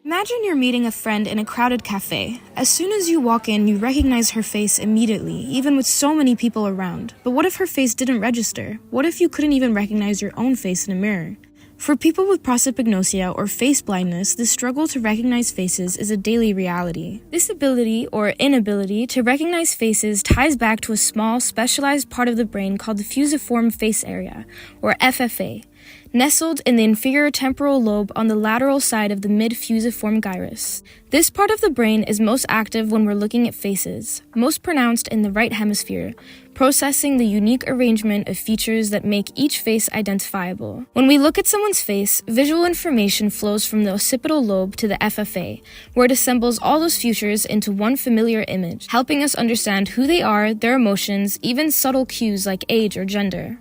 Imagine you're meeting a friend in a crowded cafe. As soon as you walk in, you recognize her face immediately, even with so many people around. But what if her face didn't register? What if you couldn't even recognize your own face in a mirror? For people with prosopagnosia or face blindness, the struggle to recognize faces is a daily reality. This ability or inability to recognize faces ties back to a small, specialized part of the brain called the fusiform face area, or FFA, nestled in the inferior temporal lobe on the lateral side of the mid-fusiform gyrus. This part of the brain is most active when we're looking at faces, most pronounced in the right hemisphere, processing the unique arrangement of features that make each face identifiable. When we look at someone's face, visual information flows from the occipital lobe to the FFA, where it assembles all those features into one familiar image, helping us understand who they are, their emotions, even subtle cues like age or gender.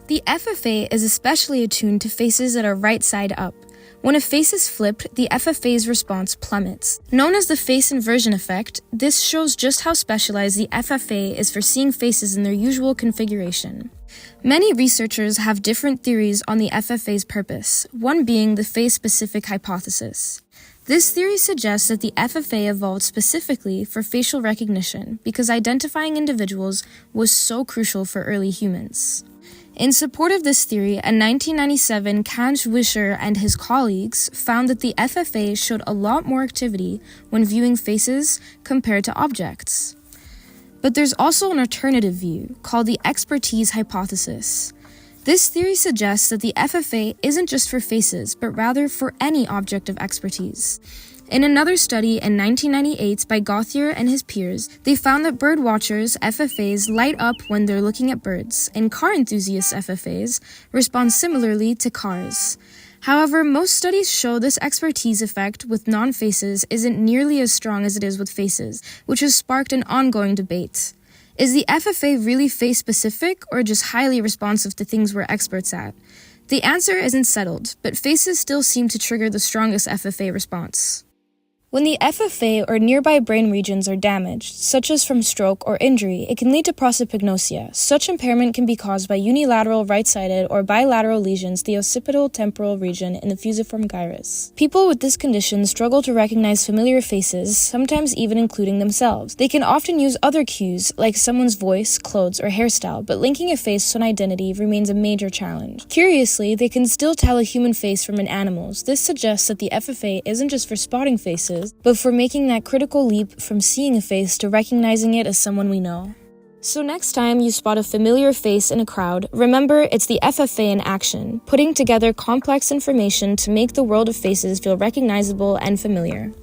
The FFA is especially attuned to faces that are right side up. When a face is flipped, the FFA's response plummets. Known as the face inversion effect, this shows just how specialized the FFA is for seeing faces in their usual configuration. Many researchers have different theories on the FFA's purpose, one being the face-specific hypothesis. This theory suggests that the FFA evolved specifically for facial recognition because identifying individuals was so crucial for early humans. In support of this theory, in 1997, Kanj Wisher and his colleagues found that the FFA showed a lot more activity when viewing faces compared to objects. But there's also an alternative view, called the expertise hypothesis. This theory suggests that the FFA isn't just for faces, but rather for any object of expertise. In another study in 1998 by Gauthier and his peers, they found that bird watchers' FFAs light up when they're looking at birds, and car enthusiasts' FFAs respond similarly to cars. However, most studies show this expertise effect with non-faces isn't nearly as strong as it is with faces, which has sparked an ongoing debate. Is the FFA really face-specific or just highly responsive to things we're experts at? The answer isn't settled, but faces still seem to trigger the strongest FFA response. When the FFA or nearby brain regions are damaged, such as from stroke or injury, it can lead to prosopagnosia. Such impairment can be caused by unilateral right-sided or bilateral lesions the occipital temporal region in the fusiform gyrus. People with this condition struggle to recognize familiar faces, sometimes even including themselves. They can often use other cues, like someone's voice, clothes, or hairstyle, but linking a face to an identity remains a major challenge. Curiously, they can still tell a human face from an animal's. This suggests that the FFA isn't just for spotting faces, but for making that critical leap from seeing a face to recognizing it as someone we know. So next time you spot a familiar face in a crowd, remember it's the FFA in action, putting together complex information to make the world of faces feel recognizable and familiar.